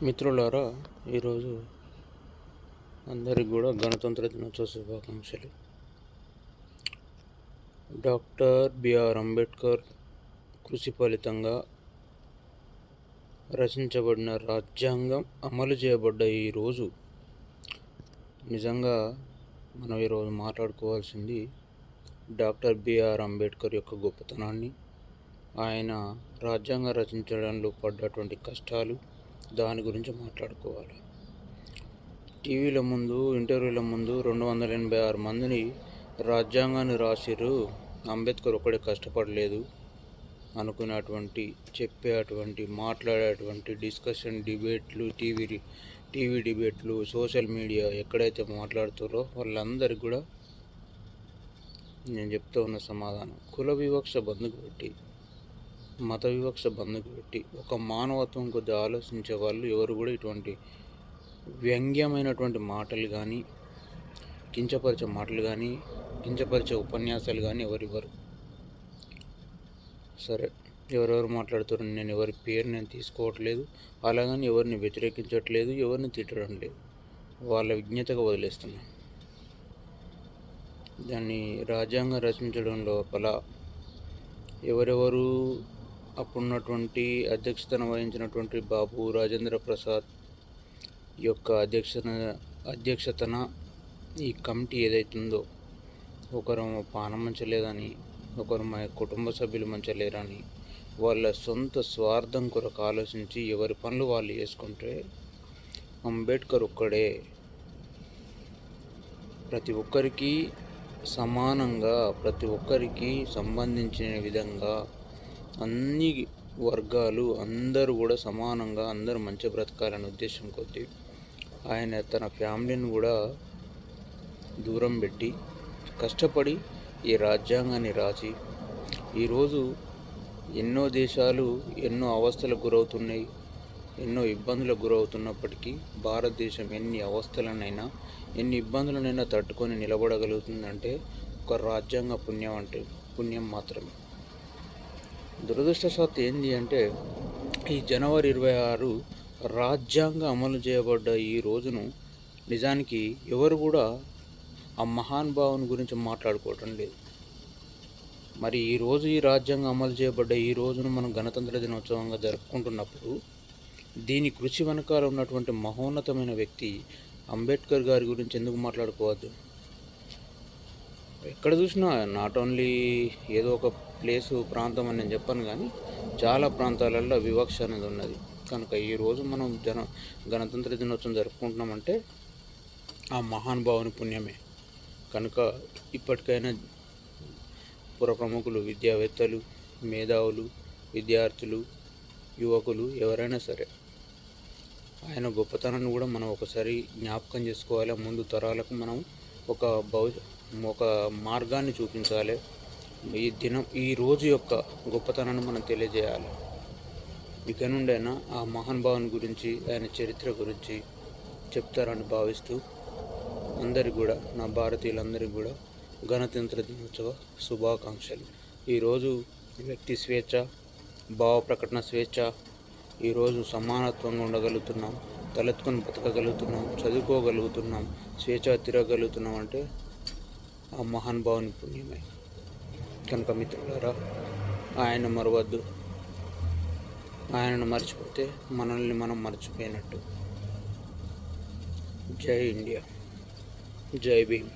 మిత్రులారా, ఈరోజు అందరికి కూడా గణతంత్ర దినోత్సవ శుభాకాంక్షలు. డాక్టర్ బిఆర్ అంబేద్కర్ కృషి ఫలితంగా రచించబడిన రాజ్యాంగం అమలు చేయబడ్డ ఈరోజు నిజంగా మనం ఈరోజు మాట్లాడుకోవాల్సింది డాక్టర్ బిఆర్ అంబేద్కర్ యొక్క గొప్పతనాన్ని, ఆయన రాజ్యాంగం రచించడంలో పడ్డటువంటి కష్టాలు, దాని గురించి మాట్లాడుకోవాలి. టీవీల ముందు, ఇంటర్వ్యూల ముందు 286 మందిని రాజ్యాంగాన్ని రాసిరు, అంబేద్కర్ ఒక్కడే కష్టపడలేదు అనుకునేటువంటి, చెప్పేటువంటి, మాట్లాడేటువంటి డిస్కషన్ డిబేట్లు, టీవీ డిబేట్లు, సోషల్ మీడియా ఎక్కడైతే మాట్లాడుతారో వాళ్ళందరికీ కూడా నేను చెప్తూ ఉన్న సమాధానం, కుల వివక్ష బంధుకు పెట్టి, మత వివక్ష బంధుకు పెట్టి, ఒక మానవత్వం కొద్ది ఆలోచించే వాళ్ళు ఎవరు కూడా ఇటువంటి వ్యంగ్యమైనటువంటి మాటలు కానీ, కించపరిచే మాటలు కానీ, కించపరిచే ఉపన్యాసాలు కానీ ఎవరివ్వరు. సరే, ఎవరెవరు మాట్లాడుతారు, నేను ఎవరి పేరు నేను తీసుకోవట్లేదు, అలాగని ఎవరిని వ్యతిరేకించట్లేదు, ఎవరిని తిట్టడం లేదు, వాళ్ళ విజ్ఞతగా వదిలేస్తున్నాను. దాన్ని రాజ్యాంగం రచించడం లోపల ఎవరెవరు అప్పుడున్నటువంటి అధ్యక్షతన వహించినటువంటి బాబు రాజేంద్ర ప్రసాద్ యొక్క అధ్యక్షతన ఈ కమిటీ ఏదైతుందో, ఒకరు పానం మంచలేదని, ఒకరు మా కుటుంబ సభ్యులు మంచలేరని, వాళ్ళ సొంత స్వార్థం కొరకు ఆలోచించి ఎవరి పనులు వాళ్ళు చేసుకుంటే, అంబేద్కర్ ఒక్కడే ప్రతి ఒక్కరికి సమానంగా, ప్రతి ఒక్కరికి సంబంధించిన విధంగా అన్ని వర్గాలు అందరూ కూడా సమానంగా అందరూ మంచి బ్రతకాలనే ఉద్దేశం కొద్దీ ఆయన తన ఫ్యామిలీని కూడా దూరం పెట్టి కష్టపడి ఈ రాజ్యాంగాన్ని రాసి, ఈరోజు ఎన్నో దేశాలు ఎన్నో అవస్థలకు గురవుతున్నాయి, ఎన్నో ఇబ్బందులకు గురవుతున్నప్పటికీ భారతదేశం ఎన్ని అవస్థలనైనా, ఎన్ని ఇబ్బందులనైనా తట్టుకొని నిలబడగలుగుతుందంటే ఒక రాజ్యాంగ పుణ్యం మాత్రమే. దురదృష్టవశాత్తు ఏంటి అంటే, ఈ జనవరి 26 రాజ్యాంగం అమలు చేయబడ్డ ఈ రోజును నిజానికి ఎవరు కూడా ఆ మహానుభావుని గురించి మాట్లాడుకోవటం లేదు. మరి ఈరోజు ఈ రాజ్యాంగం అమలు చేయబడ్డ ఈ రోజును మనం గణతంత్ర దినోత్సవంగా జరుపుకుంటున్నప్పుడు, దీని కృషి వెనకాల ఉన్నటువంటి మహోన్నతమైన వ్యక్తి అంబేద్కర్ గారి గురించి ఎందుకు మాట్లాడుకోవద్దు? ఎక్కడ చూసినా నాట్ ఓన్లీ ఏదో ఒక ప్రాంతం అని నేను చెప్పాను, కానీ చాలా ప్రాంతాలలో వివక్ష అనేది ఉన్నది. కనుక ఈరోజు మనం గణతంత్ర దినోత్సవం జరుపుకుంటున్నామంటే ఆ మహానుభావుని పుణ్యమే. కనుక ఇప్పటికైనా పుర ప్రముఖులు, విద్యావేత్తలు, మేధావులు, విద్యార్థులు, యువకులు ఎవరైనా సరే ఆయన గొప్పతనాన్ని కూడా మనం ఒకసారి జ్ఞాపకం చేసుకోవాలి. ముందు తరాలకు మనం ఒక మార్గాన్ని చూపించాలి. ఈ రోజు యొక్క గొప్పతనాన్ని మనం తెలియజేయాలి. ఇక నుండైనా ఆ మహానుభావుని గురించి, ఆయన చరిత్ర గురించి చెప్తారని భావిస్తూ అందరికీ కూడా, నా భారతీయులందరికీ కూడా గణతంత్ర దినోత్సవ శుభాకాంక్షలు. ఈరోజు వ్యక్తి స్వేచ్ఛ, భావ ప్రకటన స్వేచ్ఛ, ఈరోజు సమానత్వంగా ఉండగలుగుతున్నాం, తలెత్తుకొని బతకగలుగుతున్నాం, చదువుకోగలుగుతున్నాం, స్వేచ్ఛ తిరగలుగుతున్నాం అంటే ఆ మహానుభావుని పుణ్యమే. కనుక మిత్రులారా, ఆయన మరవద్దు. ఆయనను మర్చిపోతే మనల్ని మనం మర్చిపోయినట్టు. జై ఇండియా, జై భీమ్.